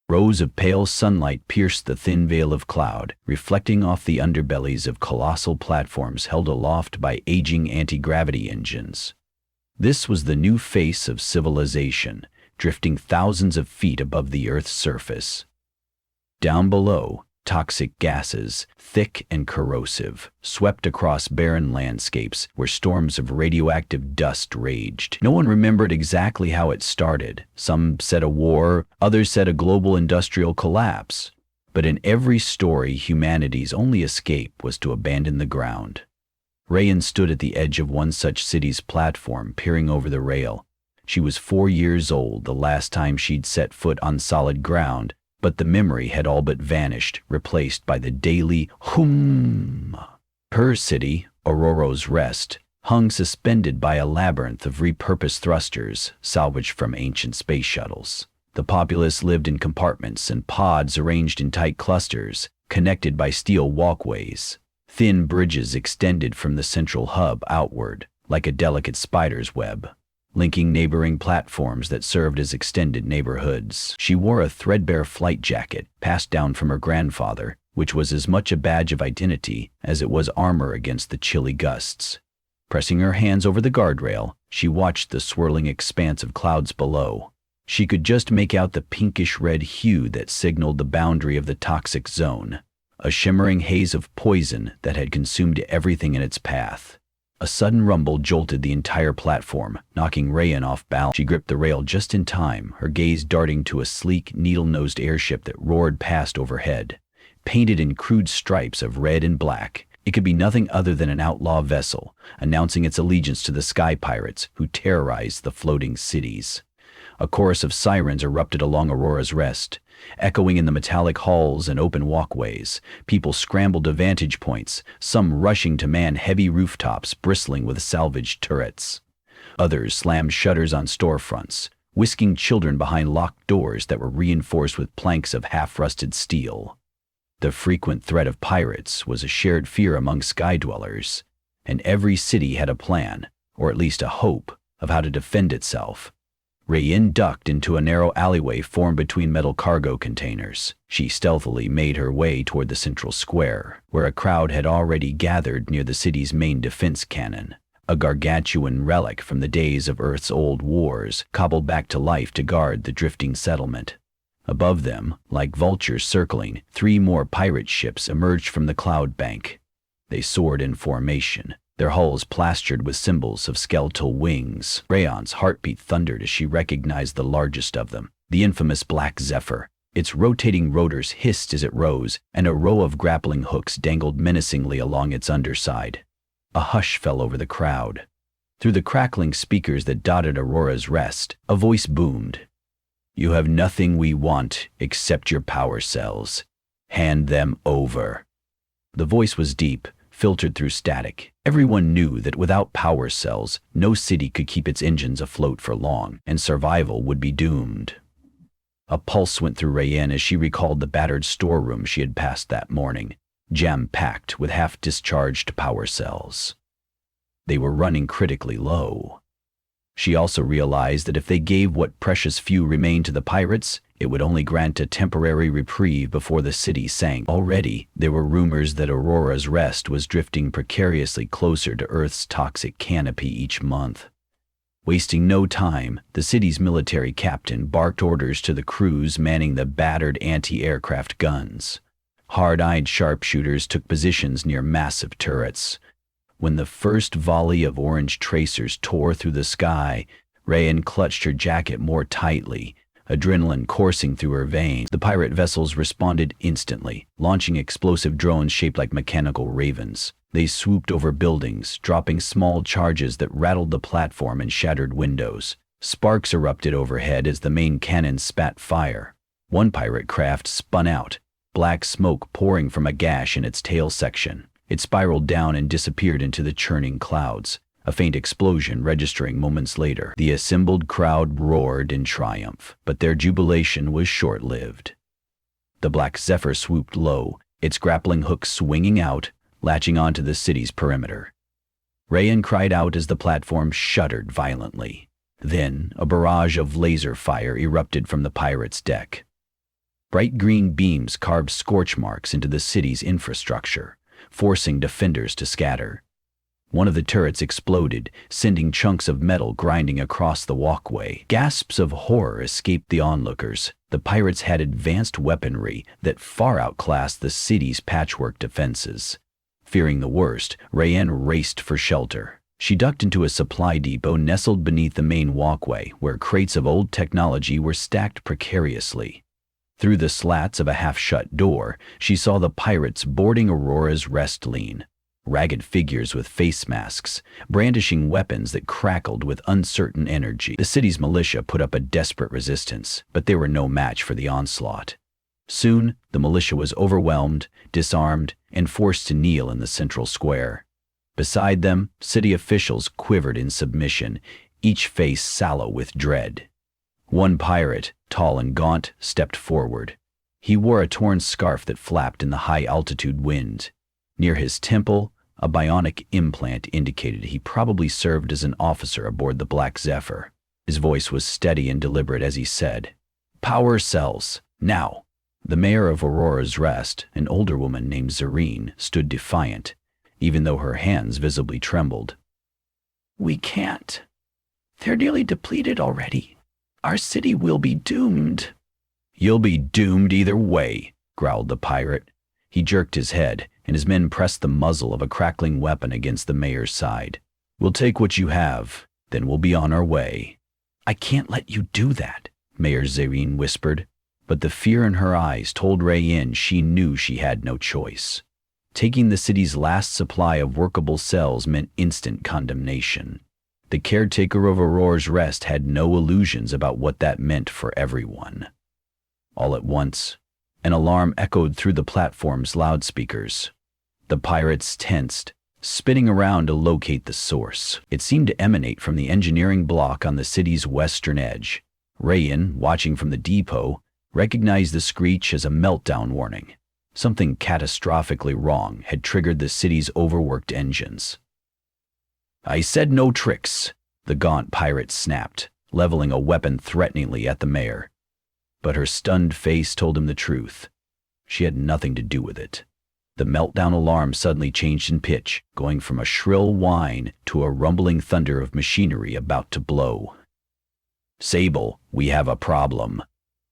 Rows of pale sunlight pierced the thin veil of cloud, reflecting off the underbellies of colossal platforms held aloft by aging anti-gravity engines. This was the new face of civilization, drifting thousands of feet above the Earth's surface. Down below, toxic gases, thick and corrosive, swept across barren landscapes where storms of radioactive dust raged. No one remembered exactly how it started. Some said a war, others said a global industrial collapse. But in every story, humanity's only escape was to abandon the ground. Rayan stood at the edge of one such city's platform, peering over the rail. She was 4 years old the last time she'd set foot on solid ground, but the memory had all but vanished, replaced by the daily hum. Her city, Aurora's Rest, hung suspended by a labyrinth of repurposed thrusters salvaged from ancient space shuttles. The populace lived in compartments and pods arranged in tight clusters, connected by steel walkways. Thin bridges extended from the central hub outward, like a delicate spider's web, linking neighboring platforms that served as extended neighborhoods. She wore a threadbare flight jacket passed down from her grandfather, which was as much a badge of identity as it was armor against the chilly gusts. Pressing her hands over the guardrail, she watched the swirling expanse of clouds below. She could just make out the pinkish-red hue that signaled the boundary of the toxic zone, a shimmering haze of poison that had consumed everything in its path. A sudden rumble jolted the entire platform, knocking Rayan off balance. She gripped the rail just in time, her gaze darting to a sleek, needle-nosed airship that roared past overhead. Painted in crude stripes of red and black, it could be nothing other than an outlaw vessel, announcing its allegiance to the sky pirates who terrorized the floating cities. A chorus of sirens erupted along Aurora's Rest, echoing in the metallic halls and open walkways. People scrambled to vantage points, some rushing to man heavy rooftops bristling with salvaged turrets. Others slammed shutters on storefronts, whisking children behind locked doors that were reinforced with planks of half-rusted steel. The frequent threat of pirates was a shared fear among sky dwellers, and every city had a plan, or at least a hope, of how to defend itself. Rayan ducked into a narrow alleyway formed between metal cargo containers. She stealthily made her way toward the central square, where a crowd had already gathered near the city's main defense cannon, a gargantuan relic from the days of Earth's old wars, cobbled back to life to guard the drifting settlement. Above them, like vultures circling, 3 more pirate ships emerged from the cloud bank. They soared in formation, their hulls plastered with symbols of skeletal wings. Rayan's heartbeat thundered as she recognized the largest of them, the infamous Black Zephyr. Its rotating rotors hissed as it rose, and a row of grappling hooks dangled menacingly along its underside. A hush fell over the crowd. Through the crackling speakers that dotted Aurora's Rest, a voice boomed. "You have nothing we want except your power cells. Hand them over." The voice was deep, filtered through static. Everyone knew that without power cells, no city could keep its engines afloat for long, and survival would be doomed. A pulse went through Rayan as she recalled the battered storeroom she had passed that morning, jam-packed with half-discharged power cells. They were running critically low. She also realized that if they gave what precious few remained to the pirates, it would only grant a temporary reprieve before the city sank. Already, there were rumors that Aurora's Rest was drifting precariously closer to Earth's toxic canopy each month. Wasting no time, the city's military captain barked orders to the crews manning the battered anti-aircraft guns. Hard-eyed sharpshooters took positions near massive turrets. When the first volley of orange tracers tore through the sky, Rayan clutched her jacket more tightly, adrenaline coursing through her veins. The pirate vessels responded instantly, launching explosive drones shaped like mechanical ravens. They swooped over buildings, dropping small charges that rattled the platform and shattered windows. Sparks erupted overhead as the main cannons spat fire. One pirate craft spun out, black smoke pouring from a gash in its tail section. It spiraled down and disappeared into the churning clouds, a faint explosion registering moments later. The assembled crowd roared in triumph, but their jubilation was short-lived. The Black Zephyr swooped low, its grappling hook swinging out, latching onto the city's perimeter. Rayan cried out as the platform shuddered violently. Then, a barrage of laser fire erupted from the pirate's deck. Bright green beams carved scorch marks into the city's infrastructure, forcing defenders to scatter. One of the turrets exploded, sending chunks of metal grinding across the walkway. Gasps of horror escaped the onlookers. The pirates had advanced weaponry that far outclassed the city's patchwork defenses. Fearing the worst, Rayanne raced for shelter. She ducked into a supply depot nestled beneath the main walkway, where crates of old technology were stacked precariously. Through the slats of a half-shut door, she saw the pirates boarding Aurora's rest lane. Ragged figures with face masks, brandishing weapons that crackled with uncertain energy. The city's militia put up a desperate resistance, but they were no match for the onslaught. Soon, the militia was overwhelmed, disarmed, and forced to kneel in the central square. Beside them, city officials quivered in submission, each face sallow with dread. One pirate, tall and gaunt, stepped forward. He wore a torn scarf that flapped in the high-altitude wind. Near his temple, a bionic implant indicated he probably served as an officer aboard the Black Zephyr. His voice was steady and deliberate as he said, "Power cells, now." The mayor of Aurora's Rest, an older woman named Zareen, stood defiant, even though her hands visibly trembled. "We can't. They're nearly depleted already. Our city will be doomed." "You'll be doomed either way," growled the pirate. He jerked his head, and his men pressed the muzzle of a crackling weapon against the mayor's side. "We'll take what you have, then we'll be on our way." "I can't let you do that," Mayor Zareen whispered, but the fear in her eyes told Rayanne she knew she had no choice. Taking the city's last supply of workable cells meant instant condemnation. The caretaker of Aurora's Rest had no illusions about what that meant for everyone. All at once, an alarm echoed through the platform's loudspeakers. The pirates tensed, spinning around to locate the source. It seemed to emanate from the engineering block on the city's western edge. Rayanne, watching from the depot, recognized the screech as a meltdown warning. Something catastrophically wrong had triggered the city's overworked engines. "I said no tricks," the gaunt pirate snapped, leveling a weapon threateningly at the mayor. But her stunned face told him the truth. She had nothing to do with it. The meltdown alarm suddenly changed in pitch, going from a shrill whine to a rumbling thunder of machinery about to blow. "Sable, we have a problem,"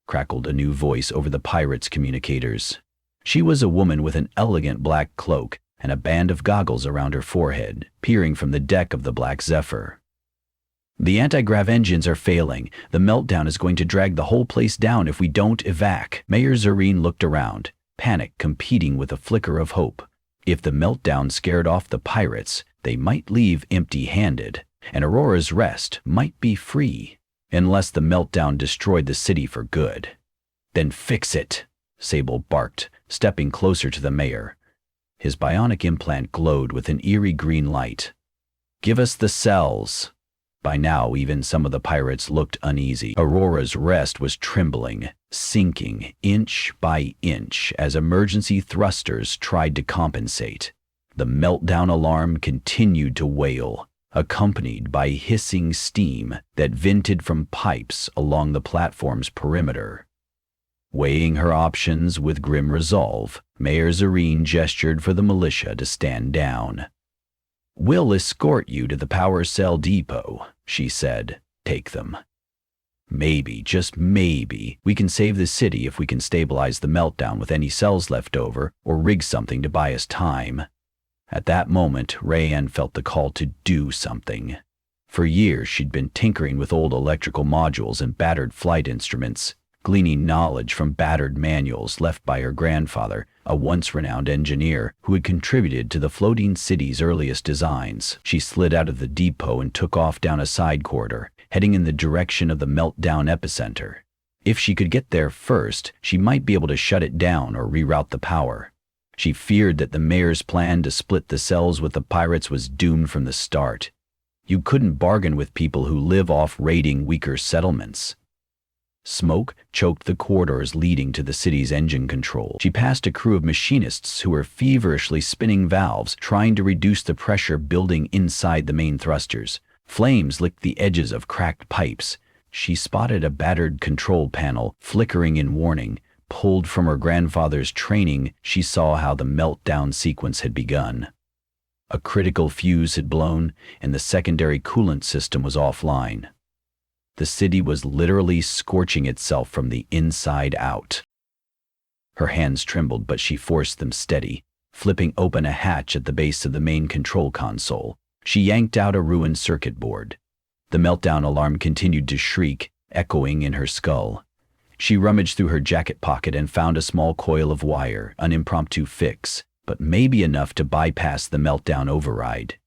crackled a new voice over the pirates' communicators. She was a woman with an elegant black cloak and a band of goggles around her forehead, peering from the deck of the Black Zephyr. "The anti-grav engines are failing. The meltdown is going to drag the whole place down if we don't evac." Mayor Zareen looked around, panic competing with a flicker of hope. If the meltdown scared off the pirates, they might leave empty-handed, and Aurora's Rest might be free, unless the meltdown destroyed the city for good. "Then fix it," Sable barked, stepping closer to the mayor. His bionic implant glowed with an eerie green light. "Give us the cells." By now, even some of the pirates looked uneasy. Aurora's Rest was trembling, sinking inch by inch as emergency thrusters tried to compensate. The meltdown alarm continued to wail, accompanied by hissing steam that vented from pipes along the platform's perimeter. Weighing her options with grim resolve, Mayor Zareen gestured for the militia to stand down. "We'll escort you to the power cell depot," she said. "Take them. Maybe, just maybe, we can save the city if we can stabilize the meltdown with any cells left over or rig something to buy us time." At that moment, Rayanne felt the call to do something. For years, she'd been tinkering with old electrical modules and battered flight instruments, gleaning knowledge from battered manuals left by her grandfather, a once renowned engineer who had contributed to the floating city's earliest designs. She slid out of the depot and took off down a side corridor, heading in the direction of the meltdown epicenter. If she could get there first, she might be able to shut it down or reroute the power. She feared that the mayor's plan to split the cells with the pirates was doomed from the start. You couldn't bargain with people who live off raiding weaker settlements. Smoke choked the corridors leading to the city's engine control. She passed a crew of machinists who were feverishly spinning valves, trying to reduce the pressure building inside the main thrusters. Flames licked the edges of cracked pipes. She spotted a battered control panel flickering in warning, Pulled from her grandfather's training, she saw how the meltdown sequence had begun. A critical fuse had blown, and the secondary coolant system was offline. The city was literally scorching itself from the inside out. Her hands trembled, but she forced them steady, flipping open a hatch at the base of the main control console. She yanked out a ruined circuit board. The meltdown alarm continued to shriek, echoing in her skull. She rummaged through her jacket pocket and found a small coil of wire, an impromptu fix, but maybe enough to bypass the meltdown override.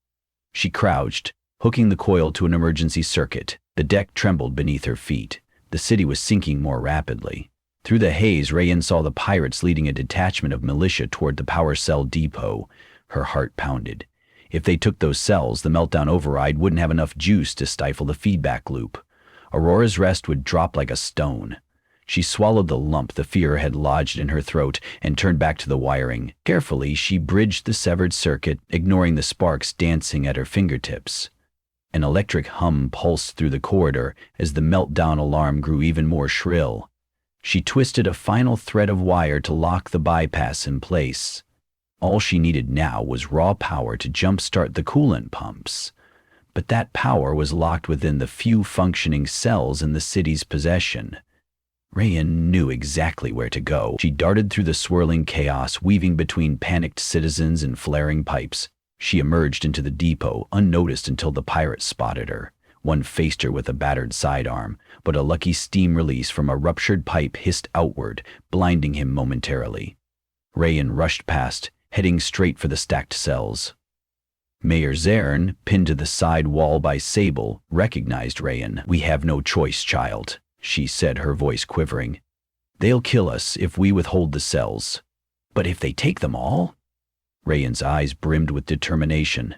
She crouched, hooking the coil to an emergency circuit. The deck trembled beneath her feet. The city was sinking more rapidly. Through the haze, Rayan saw the pirates leading a detachment of militia toward the power cell depot. Her heart pounded. If they took those cells, the meltdown override wouldn't have enough juice to stifle the feedback loop. Aurora's rest would drop like a stone. She swallowed the lump the fear had lodged in her throat and turned back to the wiring. Carefully, she bridged the severed circuit, ignoring the sparks dancing at her fingertips. An electric hum pulsed through the corridor as the meltdown alarm grew even more shrill. She twisted a final thread of wire to lock the bypass in place. All she needed now was raw power to jumpstart the coolant pumps. But that power was locked within the few functioning cells in the city's possession. Rayan knew exactly where to go. She darted through the swirling chaos, weaving between panicked citizens and flaring pipes. She emerged into the depot, unnoticed until the pirates spotted her. One faced her with a battered sidearm, but a lucky steam release from a ruptured pipe hissed outward, blinding him momentarily. Rayan rushed past, heading straight for the stacked cells. Mayor Zarin, pinned to the side wall by Sable, recognized Rayan. "We have no choice, child," she said, her voice quivering. "They'll kill us if we withhold the cells. But if they take them all?" Rayan's eyes brimmed with determination.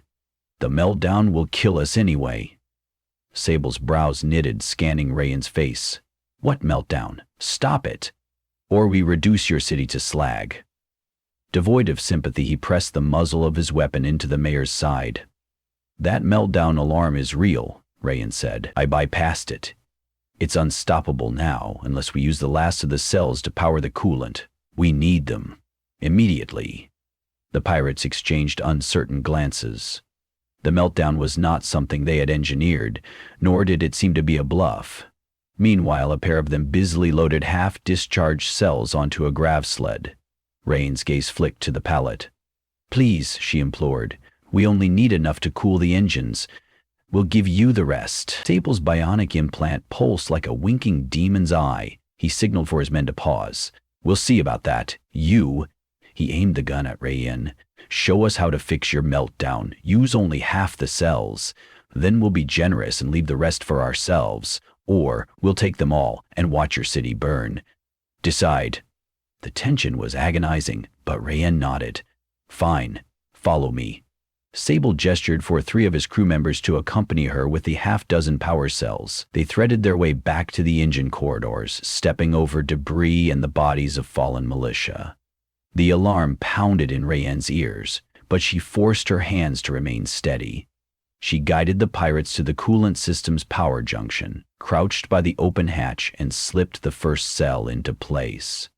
"The meltdown will kill us anyway." Sable's brows knitted, scanning Rayan's face. "What meltdown? Stop it! Or we reduce your city to slag." Devoid of sympathy, he pressed the muzzle of his weapon into the mayor's side. "That meltdown alarm is real," Rayan said. "I bypassed it. It's unstoppable now, unless we use the last of the cells to power the coolant. We need them. Immediately." The pirates exchanged uncertain glances. The meltdown was not something they had engineered, nor did it seem to be a bluff. Meanwhile, a pair of them busily loaded half-discharged cells onto a grav sled. Rayan's gaze flicked to the pallet. "Please," she implored, "we only need enough to cool the engines. We'll give you the rest." Sable's bionic implant pulsed like a winking demon's eye. He signaled for his men to pause. "We'll see about that. You—" He aimed the gun at Rayan. "Show us how to fix your meltdown. Use only half the cells. Then we'll be generous and leave the rest for ourselves. Or we'll take them all and watch your city burn. Decide." The tension was agonizing, but Rayan nodded. "Fine. Follow me." Sable gestured for 3 of his crew members to accompany her with the half-dozen power cells. They threaded their way back to the engine corridors, stepping over debris and the bodies of fallen militia. The alarm pounded in Rayan's ears, but she forced her hands to remain steady. She guided the pirates to the coolant system's power junction, crouched by the open hatch, and slipped the first cell into place.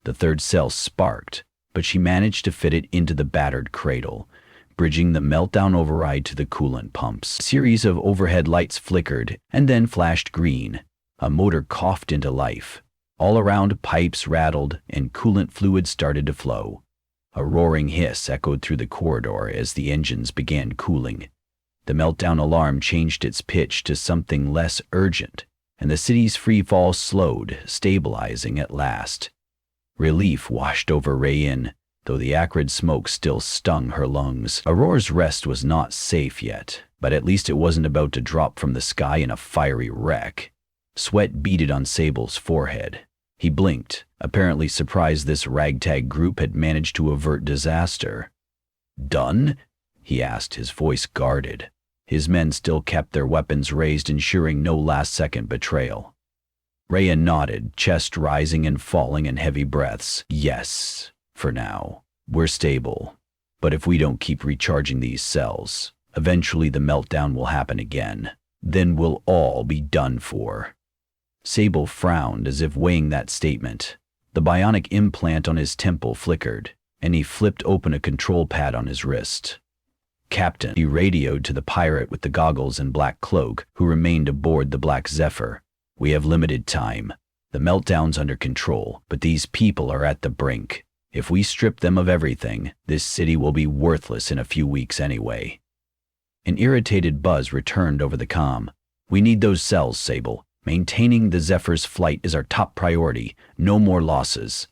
The third cell sparked, but she managed to fit it into the battered cradle, bridging the meltdown override to the coolant pumps. A series of overhead lights flickered and then flashed green. A motor coughed into life. All around, pipes rattled and coolant fluid started to flow. A roaring hiss echoed through the corridor as the engines began cooling. The meltdown alarm changed its pitch to something less urgent, and the city's free fall slowed, stabilizing at last. Relief washed over Rayan, though the acrid smoke still stung her lungs. Aurora's rest was not safe yet, but at least it wasn't about to drop from the sky in a fiery wreck. Sweat beaded on Sable's forehead. He blinked, apparently surprised this ragtag group had managed to avert disaster. "Done?" he asked, his voice guarded. His men still kept their weapons raised, ensuring no last-second betrayal. Rayan nodded, chest rising and falling in heavy breaths. "Yes, for now. We're stable. But if we don't keep recharging these cells, eventually the meltdown will happen again. Then we'll all be done for." Sable frowned as if weighing that statement. The bionic implant on his temple flickered, and he flipped open a control pad on his wrist. "Captain," he radioed to the pirate with the goggles and black cloak, who remained aboard the Black Zephyr. "We have limited time. The meltdown's under control, but these people are at the brink. If we strip them of everything, this city will be worthless in a few weeks anyway." An irritated buzz returned over the comm. "We need those cells, Sable. Maintaining the Zephyr's flight is our top priority. No more losses."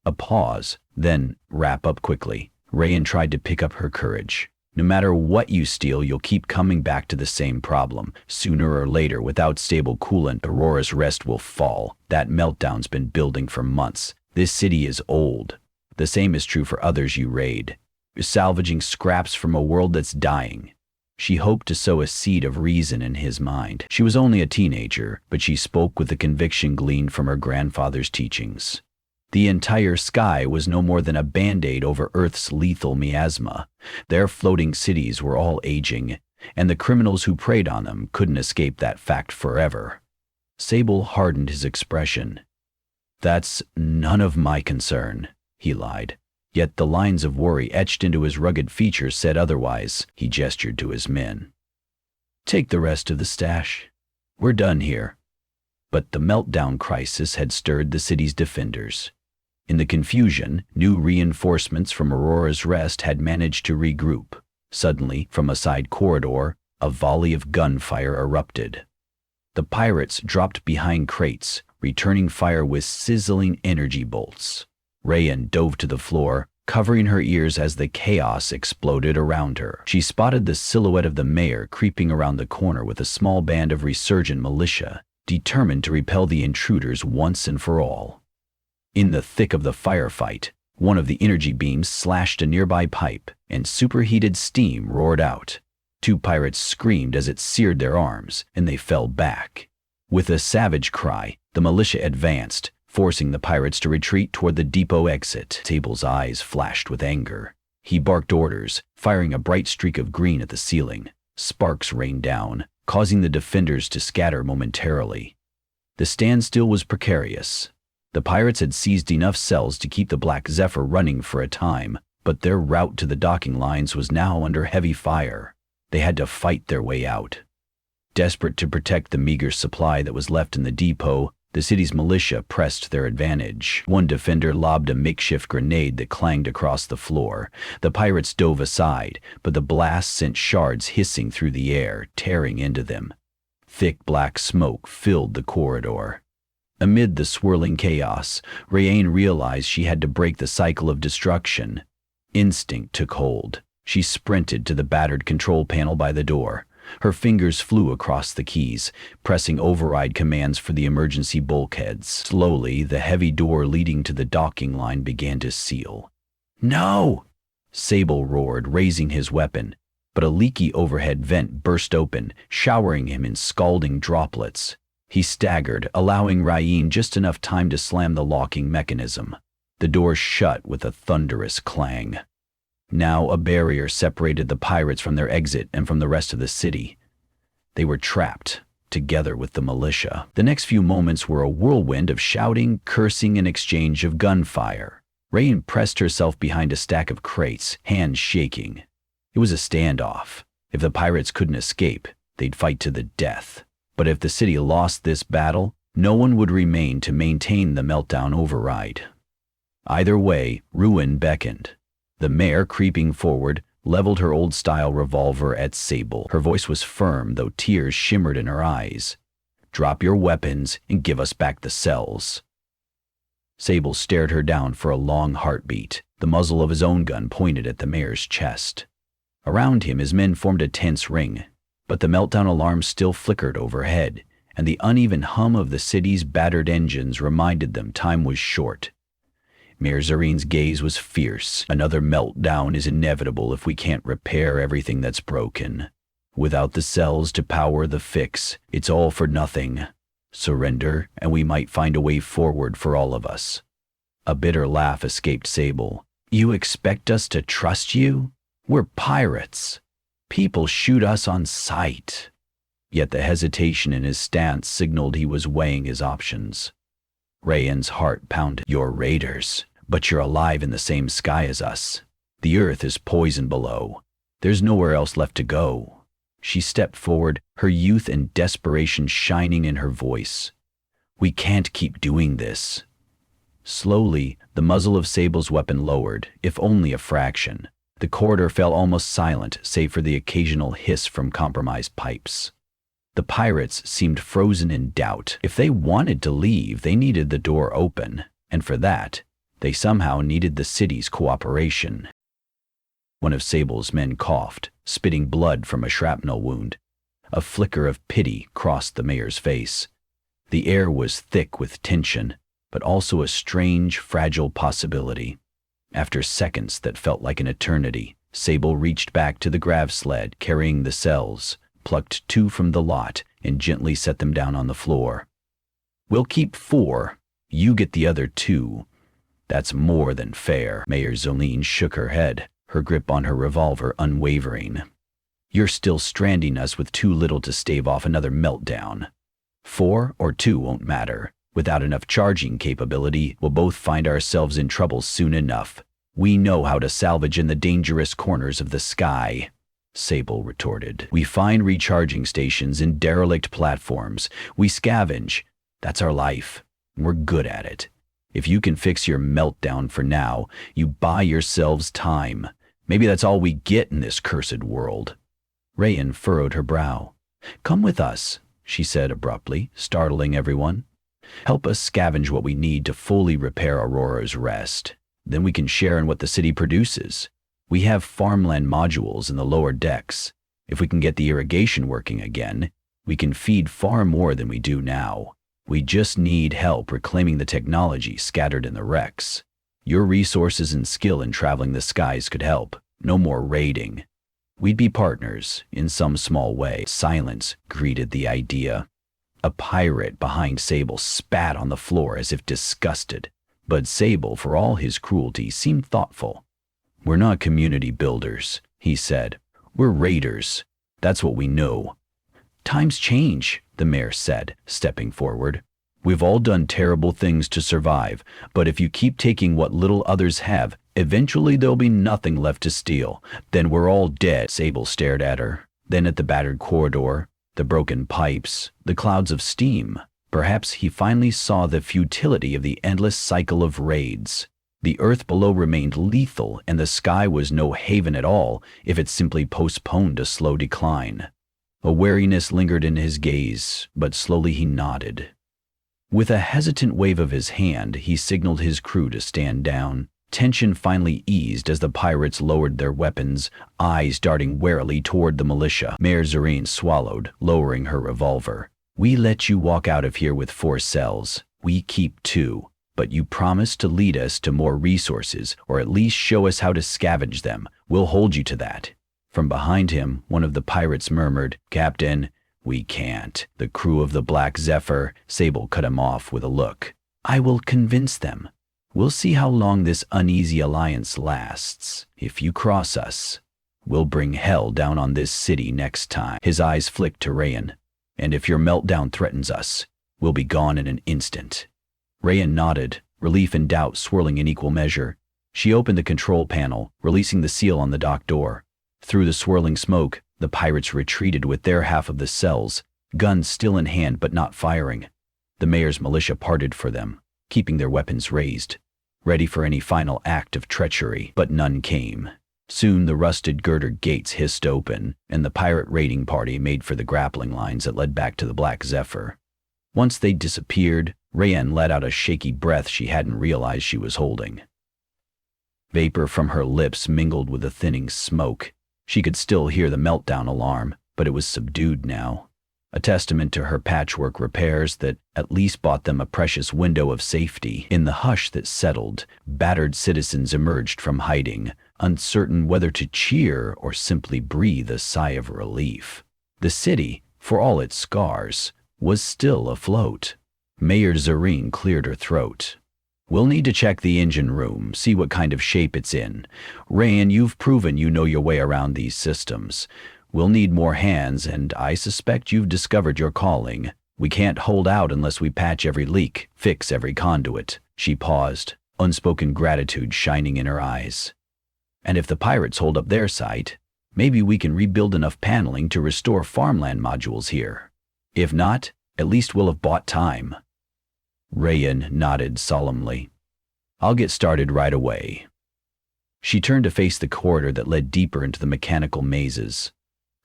A pause, then wrap up quickly. Rayan tried to pick up her courage. "No matter what you steal, you'll keep coming back to the same problem. Sooner or later, without stable coolant, Aurora's Rest will fall. That meltdown's been building for months. This city is old. The same is true for others you raid. You're salvaging scraps from a world that's dying." She hoped to sow a seed of reason in his mind. She was only a teenager, but she spoke with the conviction gleaned from her grandfather's teachings. The entire sky was no more than a band-aid over Earth's lethal miasma. Their floating cities were all aging, and the criminals who preyed on them couldn't escape that fact forever. Sable hardened his expression. "That's none of my concern," he lied. Yet the lines of worry etched into his rugged features said otherwise. He gestured to his men. "Take the rest of the stash. We're done here." But the meltdown crisis had stirred the city's defenders. In the confusion, new reinforcements from Aurora's Rest had managed to regroup. Suddenly, from a side corridor, a volley of gunfire erupted. The pirates dropped behind crates, returning fire with sizzling energy bolts. Rayan dove to the floor, covering her ears as the chaos exploded around her. She spotted the silhouette of the mayor creeping around the corner with a small band of resurgent militia, determined to repel the intruders once and for all. In the thick of the firefight, one of the energy beams slashed a nearby pipe, and superheated steam roared out. Two pirates screamed as it seared their arms, and they fell back. With a savage cry, the militia advanced, forcing the pirates to retreat toward the depot exit. Sable's eyes flashed with anger. He barked orders, firing a bright streak of green at the ceiling. Sparks rained down, causing the defenders to scatter momentarily. The standstill was precarious. The pirates had seized enough cells to keep the Black Zephyr running for a time, but their route to the docking lines was now under heavy fire. They had to fight their way out. Desperate to protect the meager supply that was left in the depot, the city's militia pressed their advantage. One defender lobbed a makeshift grenade that clanged across the floor. The pirates dove aside, but the blast sent shards hissing through the air, tearing into them. Thick black smoke filled the corridor. Amid the swirling chaos, Rayan realized she had to break the cycle of destruction. Instinct took hold. She sprinted to the battered control panel by the door. Her fingers flew across the keys, pressing override commands for the emergency bulkheads. Slowly, the heavy door leading to the docking line began to seal. "No!" Sable roared, raising his weapon, but a leaky overhead vent burst open, showering him in scalding droplets. He staggered, allowing Rayan just enough time to slam the locking mechanism. The door shut with a thunderous clang. Now a barrier separated the pirates from their exit and from the rest of the city. They were trapped, together with the militia. The next few moments were a whirlwind of shouting, cursing, and exchange of gunfire. Rayan pressed herself behind a stack of crates, hands shaking. It was a standoff. If the pirates couldn't escape, they'd fight to the death. But if the city lost this battle, no one would remain to maintain the meltdown override. Either way, ruin beckoned. The mayor, creeping forward, leveled her old-style revolver at Sable. Her voice was firm, though tears shimmered in her eyes. "Drop your weapons and give us back the cells." Sable stared her down for a long heartbeat, the muzzle of his own gun pointed at the mayor's chest. Around him, his men formed a tense ring, but the meltdown alarm still flickered overhead, and the uneven hum of the city's battered engines reminded them time was short. Mayor Zarin's gaze was fierce. "Another meltdown is inevitable if we can't repair everything that's broken. Without the cells to power the fix, it's all for nothing. Surrender, and we might find a way forward for all of us." A bitter laugh escaped Sable. "You expect us to trust you? We're pirates. People shoot us on sight." Yet the hesitation in his stance signaled he was weighing his options. Rayan's heart pounded. You're raiders, but you're alive in the same sky as us. The earth is poison below. There's nowhere else left to go. She stepped forward, her youth and desperation shining in her voice. We can't keep doing this. Slowly, the muzzle of Sable's weapon lowered, if only a fraction. The corridor fell almost silent, save for the occasional hiss from compromised pipes. The pirates seemed frozen in doubt. If they wanted to leave, they needed the door open, and for that, they somehow needed the city's cooperation. One of Sable's men coughed, spitting blood from a shrapnel wound. A flicker of pity crossed the mayor's face. The air was thick with tension, but also a strange, fragile possibility. After seconds that felt like an eternity, Sable reached back to the grav sled carrying the cells, plucked 2 from the lot, and gently set them down on the floor. We'll keep 4. You get the other 2. That's more than fair. Mayor Zolene shook her head, her grip on her revolver unwavering. You're still stranding us with too little to stave off another meltdown. 4 or 2 won't matter. Without enough charging capability, we'll both find ourselves in trouble soon enough. We know how to salvage in the dangerous corners of the sky, Sable retorted. We find recharging stations in derelict platforms. We scavenge. That's our life. We're good at it. If you can fix your meltdown for now, you buy yourselves time. Maybe that's all we get in this cursed world. Rayan furrowed her brow. Come with us, she said abruptly, startling everyone. Help us scavenge what we need to fully repair Aurora's rest. Then we can share in what the city produces. We have farmland modules in the lower decks. If we can get the irrigation working again, we can feed far more than we do now. We just need help reclaiming the technology scattered in the wrecks. Your resources and skill in traveling the skies could help. No more raiding. We'd be partners, in some small way. Silence greeted the idea. A pirate behind Sable spat on the floor as if disgusted, but Sable, for all his cruelty, seemed thoughtful. We're not community builders, he said. We're raiders. That's what we know. Times change, the mayor said, stepping forward. We've all done terrible things to survive, but if you keep taking what little others have, eventually there'll be nothing left to steal. Then we're all dead. Sable stared at her, then at the battered corridor, the broken pipes, the clouds of steam. Perhaps he finally saw the futility of the endless cycle of raids. The earth below remained lethal, and the sky was no haven at all if it simply postponed a slow decline. A wariness lingered in his gaze, but slowly he nodded. With a hesitant wave of his hand, he signaled his crew to stand down. Tension finally eased as the pirates lowered their weapons, eyes darting warily toward the militia. Mayor Zareen swallowed, lowering her revolver. We let you walk out of here with 4 cells. We keep 2, but you promised to lead us to more resources, or at least show us how to scavenge them. We'll hold you to that. From behind him, one of the pirates murmured, Captain, we can't. The crew of the Black Zephyr. Sable cut him off with a look. I will convince them. We'll see how long this uneasy alliance lasts. If you cross us, we'll bring hell down on this city next time. His eyes flicked to Rayan. And if your meltdown threatens us, we'll be gone in an instant. Rayan nodded, relief and doubt swirling in equal measure. She opened the control panel, releasing the seal on the dock door. Through the swirling smoke, the pirates retreated with their half of the cells, guns still in hand but not firing. The mayor's militia parted for them, keeping their weapons raised, ready for any final act of treachery, but none came. Soon the rusted girder gates hissed open, and the pirate raiding party made for the grappling lines that led back to the Black Zephyr. Once they disappeared, Rayan let out a shaky breath she hadn't realized she was holding. Vapor from her lips mingled with the thinning smoke. She could still hear the meltdown alarm, but it was subdued now. A testament to her patchwork repairs that at least bought them a precious window of safety. In the hush that settled, battered citizens emerged from hiding, uncertain whether to cheer or simply breathe a sigh of relief. The city, for all its scars, was still afloat. Mayor Zareen cleared her throat. We'll need to check the engine room, see what kind of shape it's in. Rayan, you've proven you know your way around these systems. We'll need more hands, and I suspect you've discovered your calling. We can't hold out unless we patch every leak, fix every conduit. She paused, unspoken gratitude shining in her eyes. And if the pirates hold up their site, maybe we can rebuild enough paneling to restore farmland modules here. If not, at least we'll have bought time. Rayan nodded solemnly. I'll get started right away. She turned to face the corridor that led deeper into the mechanical mazes.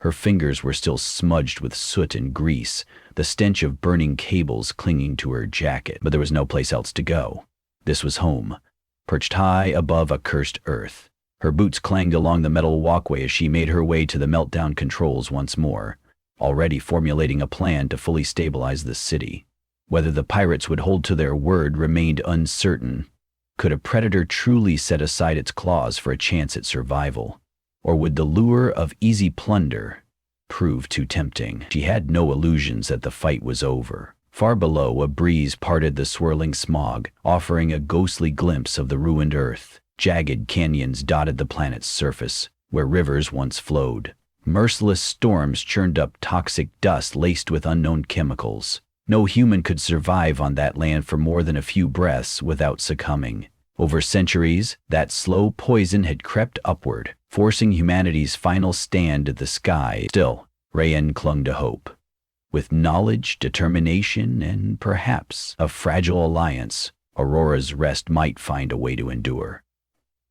Her fingers were still smudged with soot and grease, the stench of burning cables clinging to her jacket, but there was no place else to go. This was home, perched high above a cursed earth. Her boots clanged along the metal walkway as she made her way to the meltdown controls once more, already formulating a plan to fully stabilize the city. Whether the pirates would hold to their word remained uncertain. Could a predator truly set aside its claws for a chance at survival? Or would the lure of easy plunder prove too tempting? She had no illusions that the fight was over. Far below, a breeze parted the swirling smog, offering a ghostly glimpse of the ruined earth. Jagged canyons dotted the planet's surface, where rivers once flowed. Merciless storms churned up toxic dust laced with unknown chemicals. No human could survive on that land for more than a few breaths without succumbing. Over centuries, that slow poison had crept upward, forcing humanity's final stand at the sky. Still, Rayan clung to hope. With knowledge, determination, and perhaps a fragile alliance, Aurora's Rest might find a way to endure.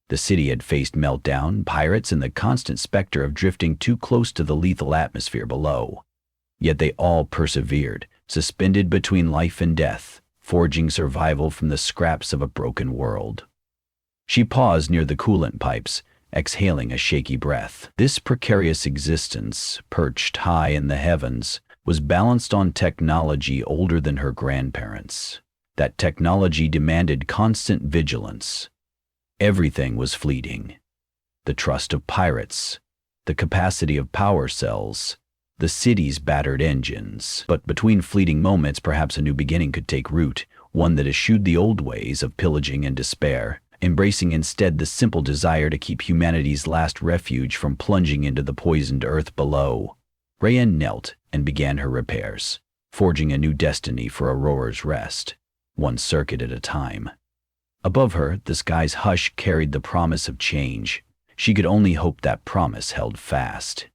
The city had faced meltdown, pirates, and the constant specter of drifting too close to the lethal atmosphere below. Yet they all persevered, suspended between life and death, forging survival from the scraps of a broken world. She paused near the coolant pipes, exhaling a shaky breath. This precarious existence, perched high in the heavens, was balanced on technology older than her grandparents. That technology demanded constant vigilance. Everything was fleeting. The trust of pirates, the capacity of power cells, the city's battered engines. But between fleeting moments, perhaps a new beginning could take root, one that eschewed the old ways of pillaging and despair, embracing instead the simple desire to keep humanity's last refuge from plunging into the poisoned earth below. Rayan knelt and began her repairs, forging a new destiny for Aurora's Rest, one circuit at a time. Above her, the sky's hush carried the promise of change. She could only hope that promise held fast.